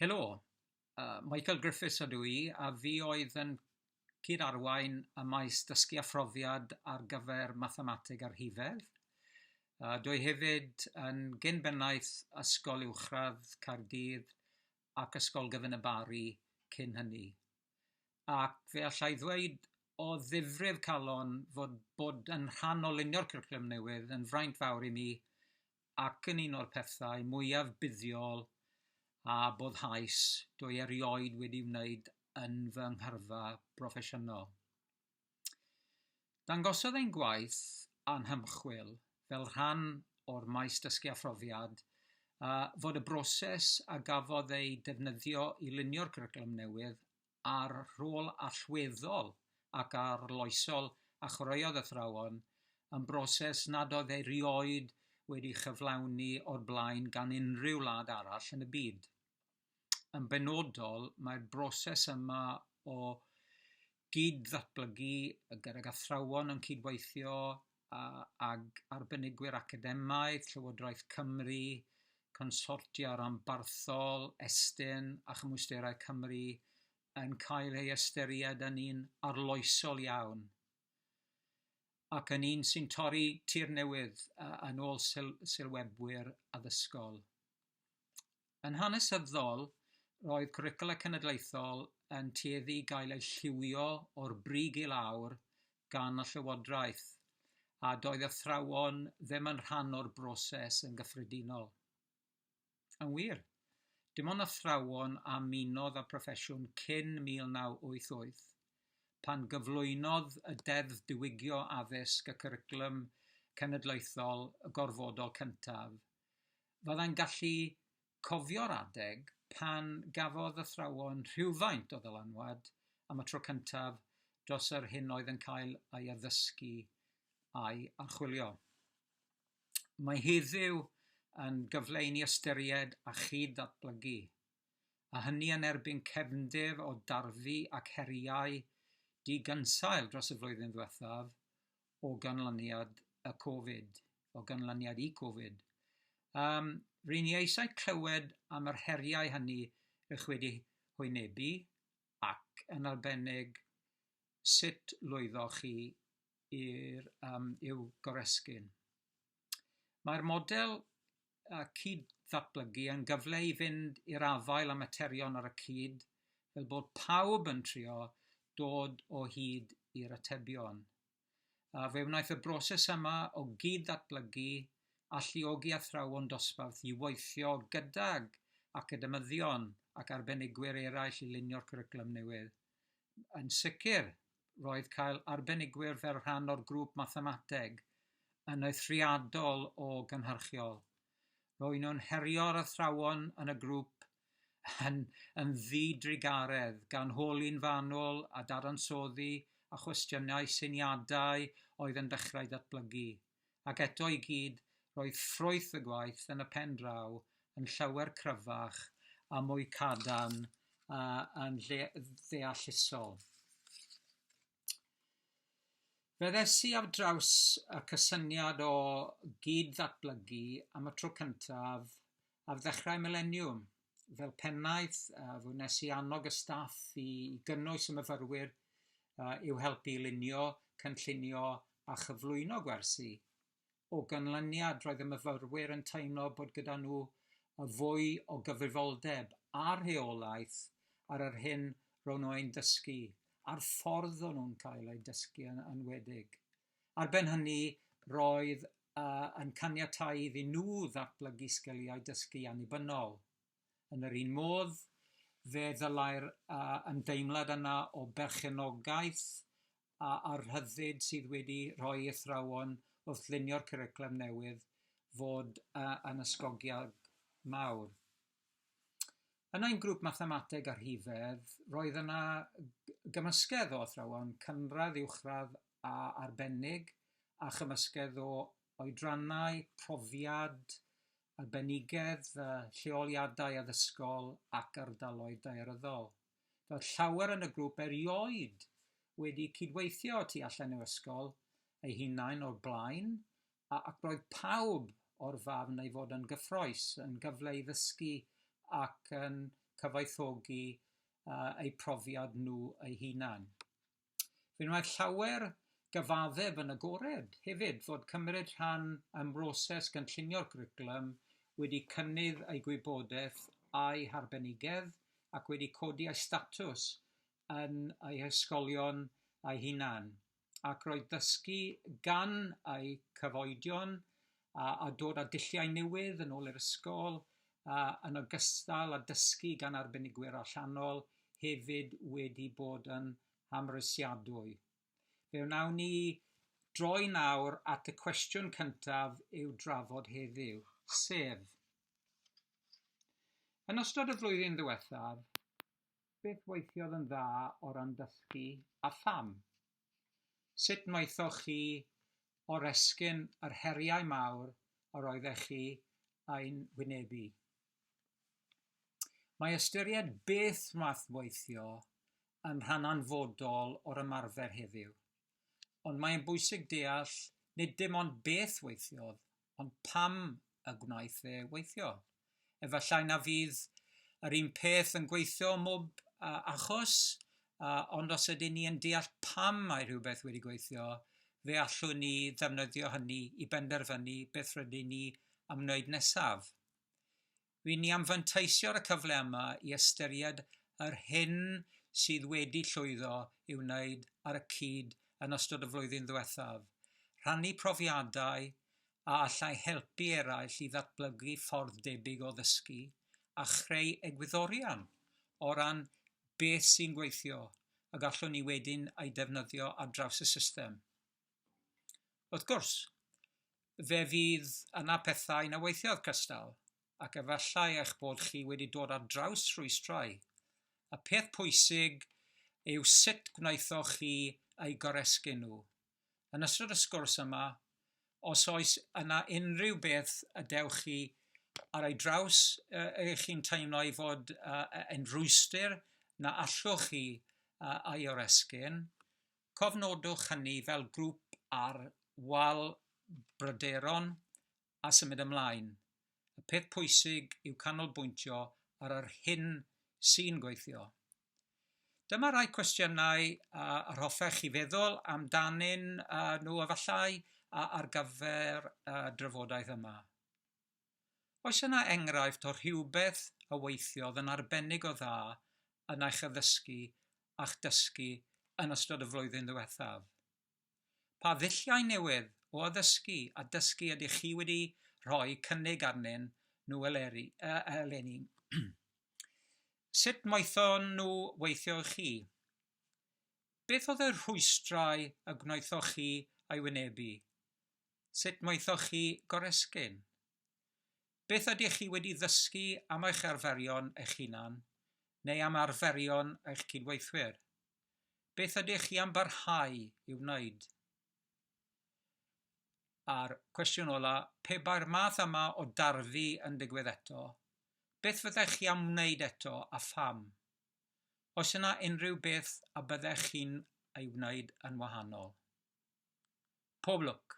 Helo, Michael Griffiths ydw i, a fi oedd yn cyd-arwain y maes dysgu a phrofiad ar gyfer mathemateg ar hifedd. Dwi hefyd yn gyn-bennaeth Ysgol Uwchradd Caerdydd ac Ysgol Gyfun y Bari cyn hynny. Ac fe allai ddweud o ddifrif calon bod yn rhan o lunio'r cwricwlwm newydd yn fraint fawr i mi ac yn un o'r pethau mwyaf buddiol a boddhaus dwi erioed wedi wneud yn fy nghyrfa broffesiynol. Dangosodd ein gwaith anhymchwil fel rhan o'r maes dysgu a phrofiad fod y broses a gafodd ei defnyddio i lunio'r cwricwlwm newydd ar rôl allweddol ac arloesol a chwaraeodd athrawon yn broses nad oedd erioed wedi chyflawni o'r blaen gan unrhyw wlad arall yn y byd. Yn benodol, mae'r broses yma o gyd-ddatblygu gydag athrawon yn cydweithio ag arbenigwyr academaidd, Llywodraeth Cymru, consortia rhanbarthol, Estyn a chymwysterau Cymru yn cael ei ystyried yn un arloesol iawn ac yn un sy'n torri tir newydd yn ôl sylwebwyr addysgol. Yn hanesyddol, roedd cwricwlau cenedlaethol yn tueddu gael ei lliwio o'r brig i lawr gan y Llywodraeth, a doedd athrawon ddim yn rhan o'r broses yn gyffredinol. Yn wir, dim ond athrawon a munodd â proffesiwn cyn 1988, pan gyflwynodd y Deddf Diwygio Addysg y cwricwlwm cenedlaethol gorfodol cyntaf, fyddai'n gallu cofio'r adeg pan gafodd athrawon rhywfaint o ddylanwad am y tro cyntaf dros yr hyn oedd yn cael ei addysgu a'i archwilio. Mae heddiw yn gyfle i ni ystyried a chyd-ddatblygu, a hynny yn erbyn cefndir o darfu ac heriau digynsail dros y flwyddyn ddiwethaf o ganlyniad i Covid. Rwy'n i eisiau clywed am yr heriau hynny ych wedi hwynebu ac yn arbennig sut lwyddoch chi i'w goresgyn. Mae'r model cyd-ddatblygu yn gyfle i fynd i'r afael a materion ar y cyd fel bod pawb yn trio dod o hyd i'r atebion. Fe wnaeth y broses yma o gyd-ddatblygu alluogi athrawon dosbarth i weithio gydag academyddion ac arbenigwyr eraill i lunio'r cwricwlwm newydd. Yn sicr, roedd cael arbenigwyr fel rhan o'r grŵp mathemateg yn eithriadol o gynhyrchiol. Roedd nhw'n herio'r athrawon yn y grŵp yn ddidrigaredd gan holi'n fanwl a dadansoddi a chwestiynau syniadau oedd yn dechrau datblygu. Ac eto i gyd, roedd ffrwyth y gwaith yn y pen draw yn llawer cryfach a mwy cadarn yn ddeallusol. Fe ddesi ar draws y cysyniad o gyd-ddatblygu am y tro cyntaf ar ddechrau mileniwm, fel pennaeth fe wnes i annog y staff i gynnwys y myfyrwyr i'w helpu lunio, cynllunio a chyflwyno gwersi. O ganlyniad, roedd y myfyrwyr yn teimlo bod gyda nhw y fwy o gyfrifoldeb a'r rheolaeth ar yr hyn ro'n nhw'n dysgu, a'r ffordd o'n nhw'n cael ei dysgu yn wedig. Ar ben hynny, roedd yn caniatáu iddyn nhw ddatblygu sgiliau dysgu annibynnol. Yn yr un modd, fe ddylai'r ymdeimlad yna o berchenogaeth a'r rhyddid sydd wedi rhoi athrawon wrth lunio'r cwricwlwm newydd fod yn ysgogiad mawr. Yn ein grŵp mathemateg ar hifedd, roedd yna gymysgedd o athrawon cynradd, uwchradd a arbennig a chymysgedd o oedrannau, profiad, arbenigedd, lleoliadau addysgol ac ardaloedd daearyddol. Roedd llawer yn y grŵp erioed wedi cydweithio tu allan i'w ysgol eu hunain o'r blaen, ac roedd pawb o'r farn ei fod yn gyffrous, yn gyfle i ddysgu ac yn cyfoethogi eu profiad nhw eu hunain. Fe mae'r llawer gyfaddef yn agored hefyd fod cymryd rhan ym mhroses gynllunio'r cwricwlwm wedi cynnydd ei gwybodaeth a'i harbenigedd ac wedi codi ei statws yn ei ysgolion ei hunain, ac roedd dysgu gan ei cyfoedion a dod â dulliau newydd yn ôl i'r ysgol yn ogystal â dysgu gan arbenigwyr allanol hefyd wedi bod yn hamrysiadwy. Fe wnawn ni droi nawr at y cwestiwn cyntaf i'w drafod heddiw, sef: yn ystod y flwyddyn ddiwethaf, beth weithiodd yn dda o ran dysgu a pham? Sut wnaethoch chi oresgyn yr heriau mawr yr oeddech chi ein wynebu? Mae ystyried beth wnaeth weithio yn rhan anfodol o'r ymarfer heddiw, ond mae'n bwysig deall nid dim ond beth weithiodd, ond pam y gwnaeth e weithio. Efallai na fydd yr un peth yn gweithio mob achos, ond os ydyn ni yn deall pam mae rhywbeth wedi gweithio, fe allwn ni ddefnyddio hynny i benderfynu beth rydyn ni am wneud nesaf. Fi'n ni anfanteisio'r y cyfle yma i ystyried yr hyn sydd wedi llwyddo i'w wneud ar y cyd yn ystod y flwyddyn ddiwethaf, rhannu profiadau a allai helpu eraill i ddatblygu ffordd debyg o ddysgu a chreu egwyddorion o ran beth sy'n gweithio a gallwn ni wedyn ei defnyddio ar draws y system. Wrth gwrs, fe fydd yna pethau na weithiodd cystal, ac efallai eich bod chi wedi dod ar draws rhwystrau. Y peth pwysig yw sut gwnaethoch chi ei goresgu nhw. Yn ystod y sgwrs yma, os oes yna unrhyw beth y dewch chi ar ei draws eich chi'n teimlo i fod yn rwystyr na allwch chi ei oresgyn, cofnodwch hynny fel grŵp ar wal bryderon a symud ymlaen. Y peth pwysig yw canolbwyntio ar yr hyn sy'n gweithio. Dyma rai cwestiynau yr hoffech chi feddwl amdanyn nhw efallai ar gyfer drafodaeth yma. Oes yna enghraifft o rhywbeth y weithiodd yn arbennig o dda yn eich addysgu a'ch dysgu yn ystod y flwyddyn ddiwethaf? Pa ddulliau newydd o addysgu a dysgu ydych chi wedi rhoi cynnig arnyn nhw eleni? Sut wnaethon nhw weithio i chi? Beth oedd y rhwystrau y gwnaethoch chi ei wynebu? Sut wnaethoch chi goresgyn? Beth ydych chi wedi ddysgu am eich arferion eich hunan, neu am arferion eich cydweithwyr? Beth ydych chi am barhau i'w wneud? A'r cwestiwn ola, pe ba'r math yma o darfu yn digwydd eto, beth fyddech chi am wneud eto a pham? Oes yna unrhyw beth a byddech chi'n ei wneud yn wahanol? Pob lwc.